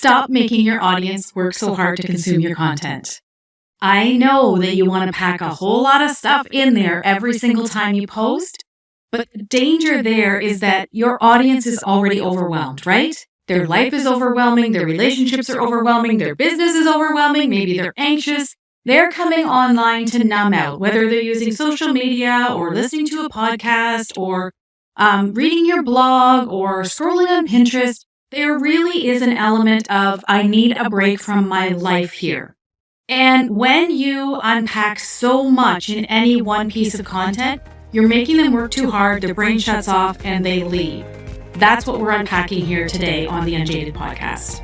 Stop making your audience work so hard to consume your content. I know that you want to pack a whole lot of stuff in there every single time you post, but the danger there is that your audience is already overwhelmed, right? Their life is overwhelming, their relationships are overwhelming, their business is overwhelming, maybe they're anxious. They're coming online to numb out, whether they're using social media or listening to a podcast or reading your blog or scrolling on Pinterest. There really is an element of, I need a break from my life here. And when you unpack so much in any one piece of content, you're making them work too hard, their brain shuts off, and they leave. That's what we're unpacking here today on the Unjaded podcast.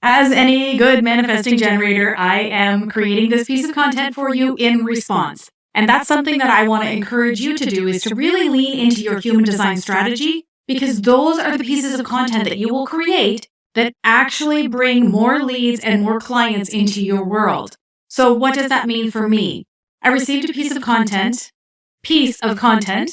As any good manifesting generator, I am creating this piece of content for you in response. And that's something that I want to encourage you to do, is to really lean into your human design strategy, because those are the pieces of content that you will create that actually bring more leads and more clients into your world. So what does that mean for me? I received a piece of content,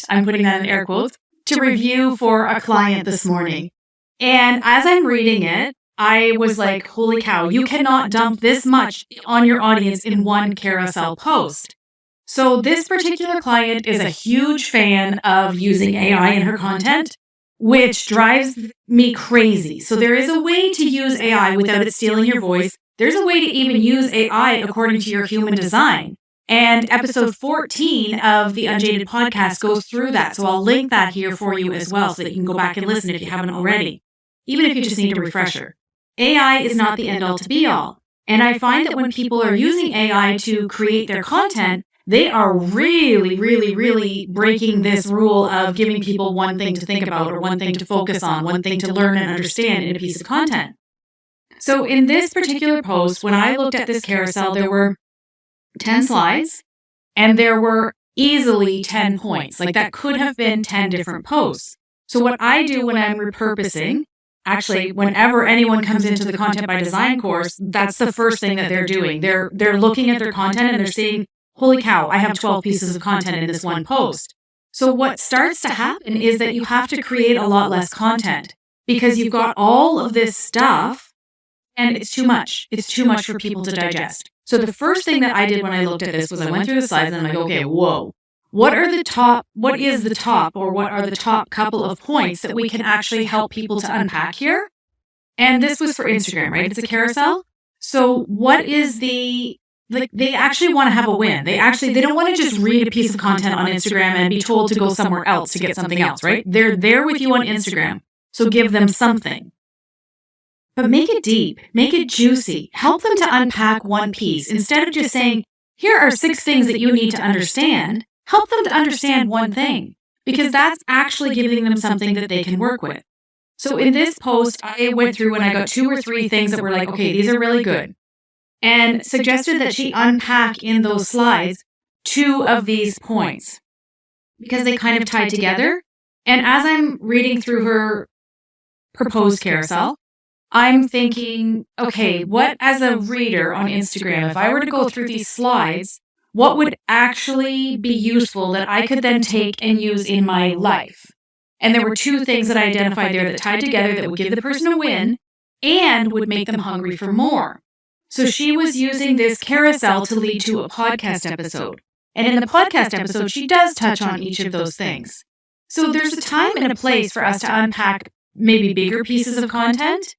I'm putting that in air quotes, to review for a client this morning. And as I'm reading it, I was like, holy cow, you cannot dump this much on your audience in one carousel post. So this particular client is a huge fan of using AI in her content, which drives me crazy. So there is a way to use AI without it stealing your voice. There's a way to even use AI according to your human design. And episode 14 of the Unjaded podcast goes through that. So I'll link that here for you as well, so that you can go back and listen if you haven't already, even if you just need a refresher. AI is not the end all to be all. And I find that when people are using AI to create their content, they are really, really, really breaking this rule of giving people one thing to think about or one thing to focus on, one thing to learn and understand in a piece of content. So in this particular post, when I looked at this carousel, there were 10 slides and there were easily 10 points. Like that could have been 10 different posts. So what I do when I'm repurposing, actually, whenever anyone comes into the Content by Design course, that's the first thing that they're doing. They're looking at their content and they're seeing, holy cow, I have 12 pieces of content in this one post. So what starts to happen is that you have to create a lot less content because you've got all of this stuff and it's too much. It's too much for people to digest. So the first thing that I did when I looked at this was I went through the slides and I'm like, okay, whoa. What is the top couple of points that we can actually help people to unpack here? And this was for Instagram, right? It's a carousel. So what is they actually want to have a win. They don't want to just read a piece of content on Instagram and be told to go somewhere else to get something else, right? They're there with you on Instagram. So give them something. But make it deep, make it juicy. Help them to unpack one piece. Instead of just saying, here are 6 things that you need to understand, help them to understand one thing, because that's actually giving them something that they can work with. So in this post, I went through and I got 2 or 3 things that were like, okay, these are really good, and suggested that she unpack in those slides 2 of these points because they kind of tie together. And as I'm reading through her proposed carousel, I'm thinking, okay, what as a reader on Instagram, if I were to go through these slides, what would actually be useful that I could then take and use in my life? And there were 2 things that I identified there that tied together that would give the person a win and would make them hungry for more. So she was using this carousel to lead to a podcast episode. And in the podcast episode, she does touch on each of those things. So there's a time and a place for us to unpack maybe bigger pieces of content.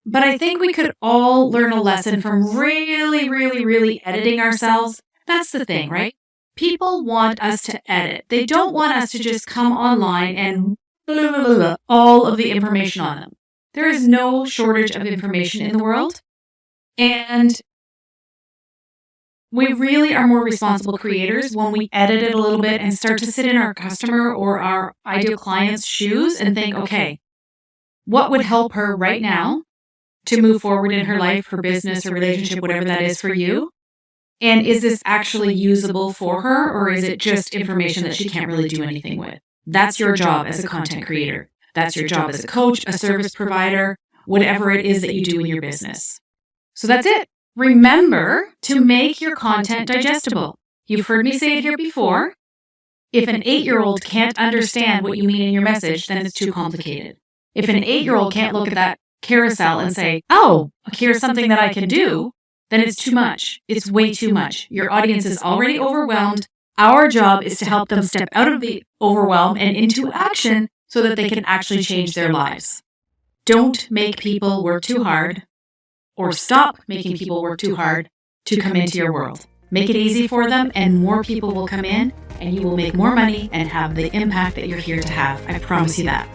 But I think we could all learn a lesson from really, really, really editing ourselves. That's the thing, right? People want us to edit. They don't want us to just come online and blah, blah, blah, all of the information on them. There is no shortage of information in the world. And we really are more responsible creators when we edit it a little bit and start to sit in our customer or our ideal client's shoes and think, okay, what would help her right now to move forward in her life, her business, her relationship, whatever that is for you? And is this actually usable for her, or is it just information that she can't really do anything with? That's your job as a content creator. That's your job as a coach, a service provider, whatever it is that you do in your business. So that's it. Remember to make your content digestible. You've heard me say it here before. If an 8-year-old can't understand what you mean in your message, then it's too complicated. If an 8-year-old can't look at that carousel and say, oh, here's something that I can do, then it's too much. It's way too much. Your audience is already overwhelmed. Our job is to help them step out of the overwhelm and into action so that they can actually change their lives. Don't make people work too hard, or stop making people work too hard to come into your world. Make it easy for them, and more people will come in, and you will make more money and have the impact that you're here to have. I promise you that.